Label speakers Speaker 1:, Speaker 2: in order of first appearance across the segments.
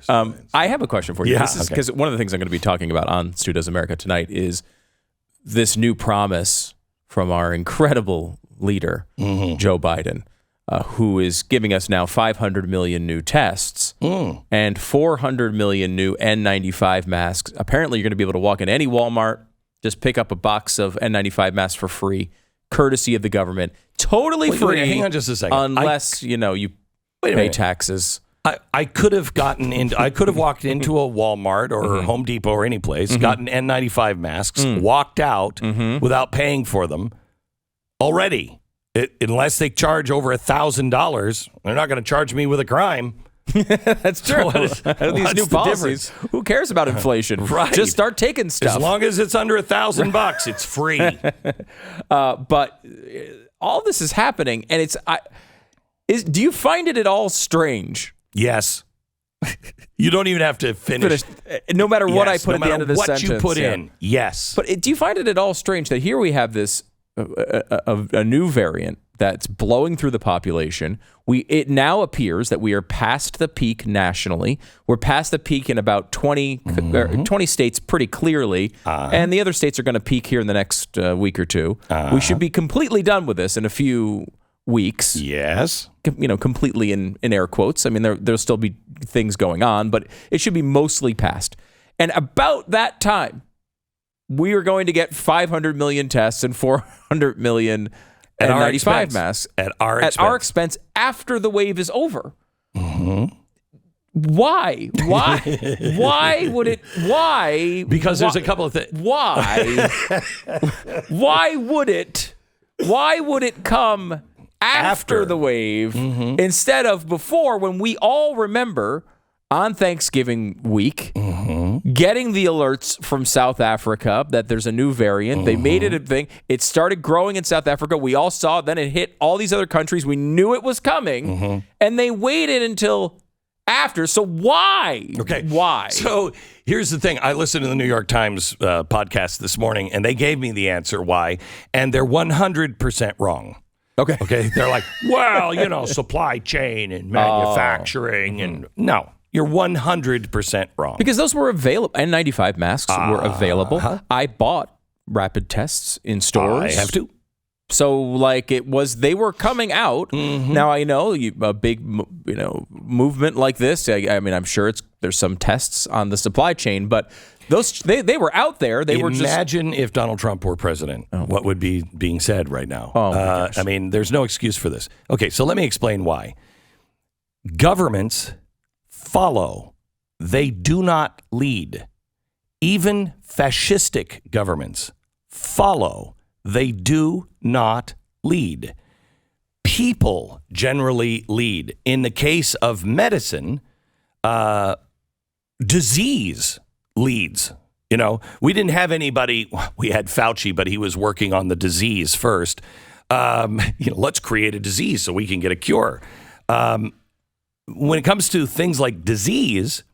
Speaker 1: I have a question for you.
Speaker 2: Yeah,
Speaker 1: This is because one of the things I'm going to be talking about on Stu Does America tonight is this new promise from our incredible leader, Joe Biden, who is giving us now 500 million new tests and 400 million new N95 masks. Apparently, you're going to be able to walk in any Walmart, just pick up a box of N95 masks for free, courtesy of the government, totally free.
Speaker 2: Wait, hang on just a second.
Speaker 1: Unless you pay taxes.
Speaker 2: I could have walked into a Walmart or Home Depot or any place, gotten N95 masks, walked out without paying for them already. Unless they charge over $1,000, they're not going to charge me with a crime.
Speaker 1: That's true. These new policies. Who cares about inflation?
Speaker 2: Right.
Speaker 1: Just start taking stuff.
Speaker 2: As long as it's under $1,000, it's free.
Speaker 1: But all this is happening, and do you find it at all strange?
Speaker 2: Yes. You don't even have to finish.
Speaker 1: No matter what I put at the end of the sentence.
Speaker 2: What you put in, yes.
Speaker 1: But do you find it at all strange that here we have this a new variant that's blowing through the population? It now appears that we are past the peak nationally. We're past the peak in about 20 states pretty clearly, and the other states are going to peak here in the next week or two. We should be completely done with this in a few weeks.
Speaker 2: Yes.
Speaker 1: Completely in air quotes. I mean, there'll still be things going on, but it should be mostly past. And about that time, we are going to get 500 million tests and 400 million N95 masks
Speaker 2: at our expense
Speaker 1: after the wave is over. Why? Why would it? Why?
Speaker 2: Because there's a couple of things.
Speaker 1: Why? Why would it? Why would it come after the wave instead of before, when we all remember on Thanksgiving week getting the alerts from South Africa that there's a new variant. They made it a thing. It started growing in South Africa. We all saw it. Then it hit all these other countries. We knew it was coming. And they waited until after. So why?
Speaker 2: Okay.
Speaker 1: Why?
Speaker 2: So here's the thing. I listened to the New York Times podcast this morning, and they gave me the answer why. And they're 100% wrong. Okay. They're like, well, supply chain and manufacturing. And no. You're 100% wrong.
Speaker 1: Because those were available. N95 masks were available. I bought rapid tests in stores.
Speaker 2: I have to.
Speaker 1: So, they were coming out. Now, I know a big, movement like this. I mean, I'm sure there's some tests on the supply chain, but they were out there.
Speaker 2: Imagine if Donald Trump were president, what would be being said right now?
Speaker 1: Oh, my gosh.
Speaker 2: I mean, there's no excuse for this. Okay, so let me explain why. Governments follow. They do not lead. Even fascistic governments follow. They do not lead. People generally lead. In the case of medicine, disease leads. We didn't have anybody. We had Fauci, but he was working on the disease first. Let's create a disease so we can get a cure. When it comes to things like disease,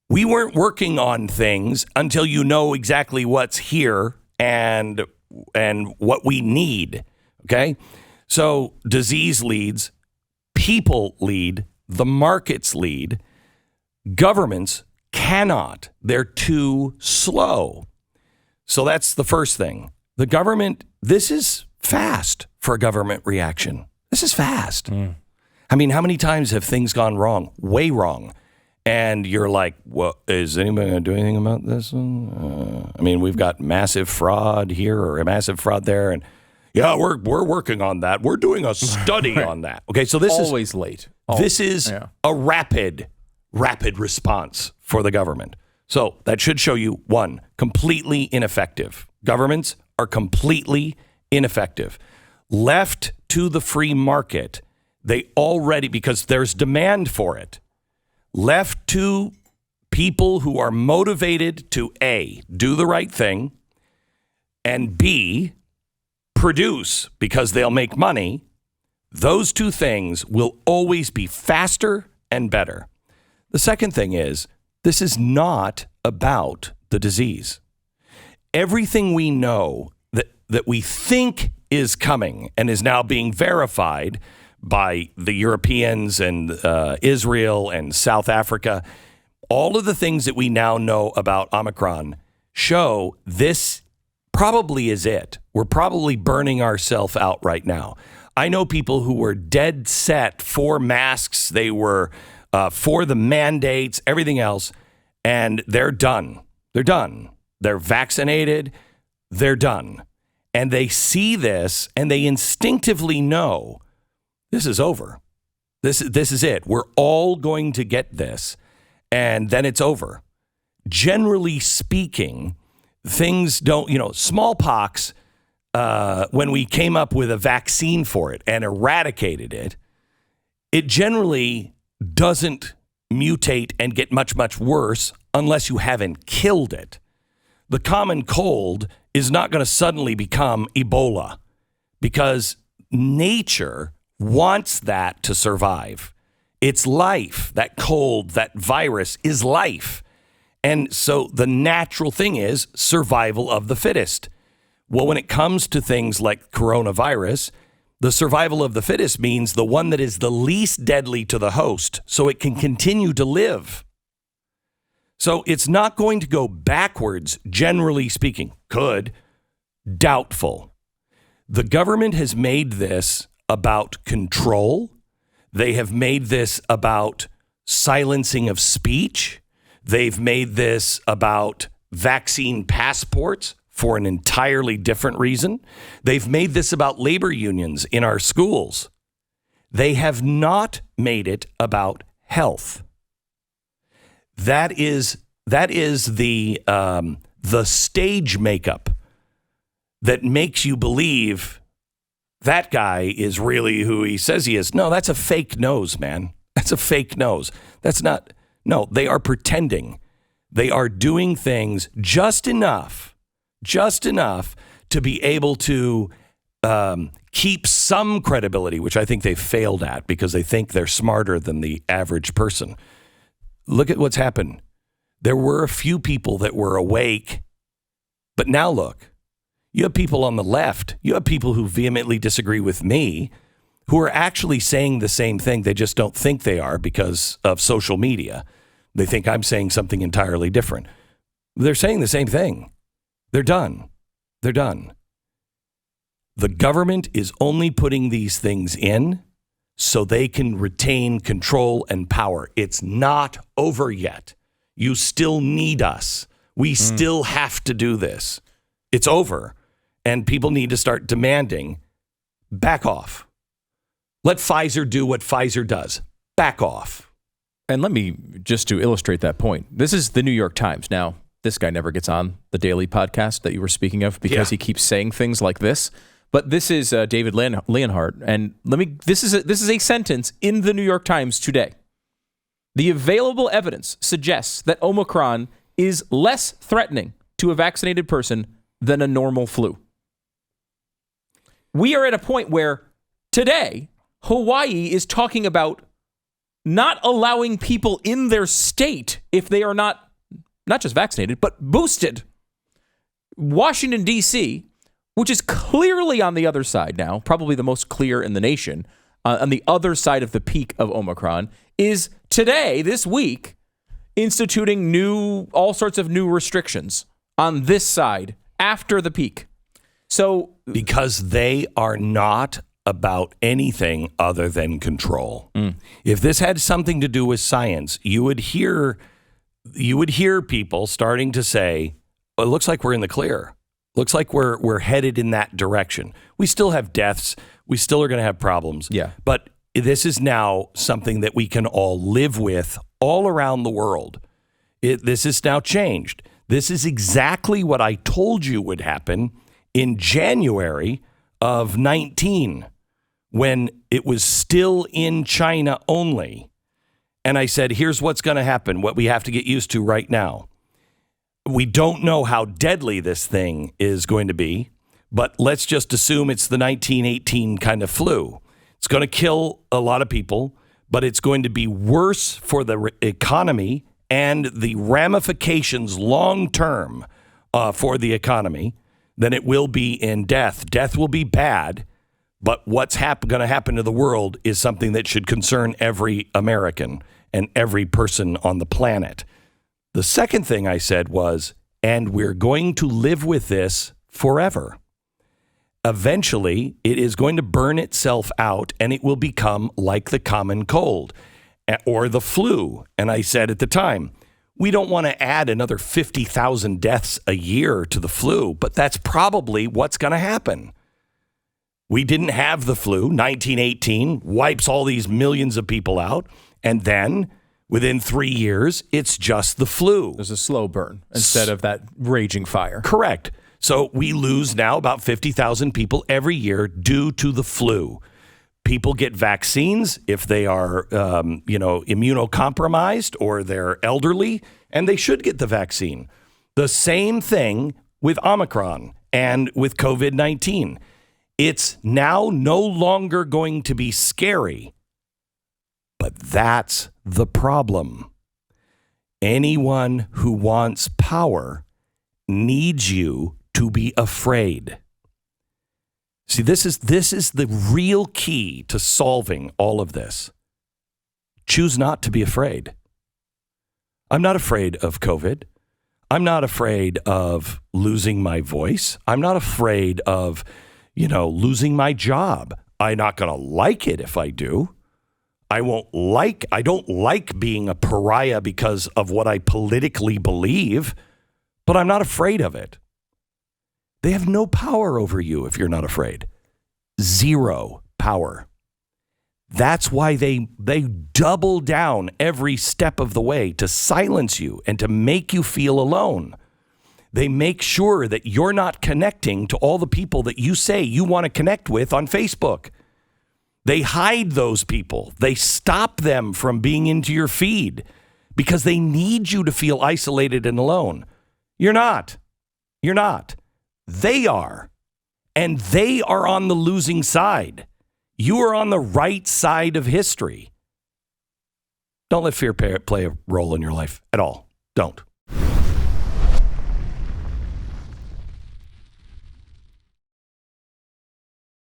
Speaker 2: we weren't working on things until you know exactly what's here and what we need. Okay? So disease leads, people lead, the markets lead, governments cannot. They're too slow. So that's the first thing. The government, this is fast for a government reaction. This is fast. I mean, how many times have things gone wrong? Way wrong. And you're like, well, is anybody going to do anything about this? I mean, we've got massive fraud here or a massive fraud there. And yeah, we're working on that. We're doing a study on that. Okay, so this is
Speaker 1: always late.
Speaker 2: This is a rapid response for the government. So that should show you, one, completely ineffective. Governments are completely ineffective. Left to the free market, they already, because there's demand for it, left to people who are motivated to A, do the right thing, and B, produce because they'll make money, those two things will always be faster and better. The second thing is, this is not about the disease. Everything we know that we think is coming and is now being verified by the Europeans and Israel and South Africa. All of the things that we now know about Omicron show this probably is it. We're probably burning ourselves out right now. I know people who were dead set for masks. They were for the mandates, everything else, and they're done. They're done. They're vaccinated. They're done. And they see this and they instinctively know this is over. This is it. We're all going to get this, and then it's over. Generally speaking, things don't, smallpox, when we came up with a vaccine for it and eradicated it, it generally doesn't mutate and get much, much worse unless you haven't killed it. The common cold is not going to suddenly become Ebola because nature wants that to survive. It's life. That cold, that virus is life. And so the natural thing is survival of the fittest. Well, when it comes to things like coronavirus, the survival of the fittest means the one that is the least deadly to the host so it can continue to live. So it's not going to go backwards, generally speaking. Could. Doubtful. The government has made this about control. They have made this about silencing of speech. They've made this about vaccine passports for an entirely different reason. They've made this about labor unions in our schools. They have not made it about health. That is the stage makeup that makes you believe that guy is really who he says he is. No, that's a fake nose, man. That's a fake nose. That's not. No, they are pretending. They are doing things just enough to be able to keep some credibility, which I think they failed at because they think they're smarter than the average person. Look at what's happened. There were a few people that were awake, but now look, you have people on the left, you have people who vehemently disagree with me, who are actually saying the same thing. They just don't think they are because of social media. They think I'm saying something entirely different. They're saying the same thing. They're done. They're done. The government is only putting these things in so they can retain control and power. It's not over yet. You still need us. We still have to do this. It's over. And people need to start demanding, back off. Let Pfizer do what Pfizer does. Back off.
Speaker 1: And let me, just to illustrate that point, this is the New York Times. Now, this guy never gets on the daily podcast that you were speaking of because he keeps saying things like this. But this is David Leonhardt, and this is a sentence in the New York Times today. The available evidence suggests that Omicron is less threatening to a vaccinated person than a normal flu. We are at a point where today Hawaii is talking about not allowing people in their state if they are not just vaccinated, but boosted. Washington, D.C., which is clearly on the other side now, probably the most clear in the nation, on the other side of the peak of Omicron, is today, this week, instituting all sorts of new restrictions on this side after the peak. So,
Speaker 2: because they are not about anything other than control. If this had something to do with science, you would hear people starting to say, well, it looks like we're in the clear. Looks like we're headed in that direction. We still have deaths. We still are going to have problems.
Speaker 1: Yeah.
Speaker 2: But this is now something that we can all live with all around the world. This is now changed. This is exactly what I told you would happen in January of 19, when it was still in China only. And I said, here's what's going to happen, what we have to get used to right now. We don't know how deadly this thing is going to be, but let's just assume it's the 1918 kind of flu. It's going to kill a lot of people, but it's going to be worse for the economy and the ramifications long term for the economy than it will be in death. Death will be bad, But what's going to happen to the world is something that should concern every American and every person on the planet. The second thing I said was, and we're going to live with this forever. Eventually, it is going to burn itself out and it will become like the common cold or the flu. And I said at the time, we don't want to add another 50,000 deaths a year to the flu, but that's probably what's going to happen. We didn't have the flu. 1918 wipes all these millions of people out. And then within 3 years, it's just the flu.
Speaker 1: There's a slow burn instead of that raging fire.
Speaker 2: Correct. So we lose now about 50,000 people every year due to the flu. People get vaccines if they are, immunocompromised or they're elderly, and they should get the vaccine. The same thing with Omicron and with COVID-19. It's now no longer going to be scary, but that's the problem. Anyone who wants power needs you to be afraid. See, this is the real key to solving all of this. Choose not to be afraid. I'm not afraid of COVID. I'm not afraid of losing my voice. I'm not afraid of, losing my job. I'm not going to like it if I do. I don't like being a pariah because of what I politically believe, but I'm not afraid of it. They have no power over you if you're not afraid. Zero power. That's why they double down every step of the way to silence you and to make you feel alone. They make sure that you're not connecting to all the people that you say you want to connect with on Facebook. They hide those people. They stop them from being into your feed because they need you to feel isolated and alone. You're not. You're not. They are. And they are on the losing side. You are on the right side of history. Don't let fear play a role in your life at all. Don't.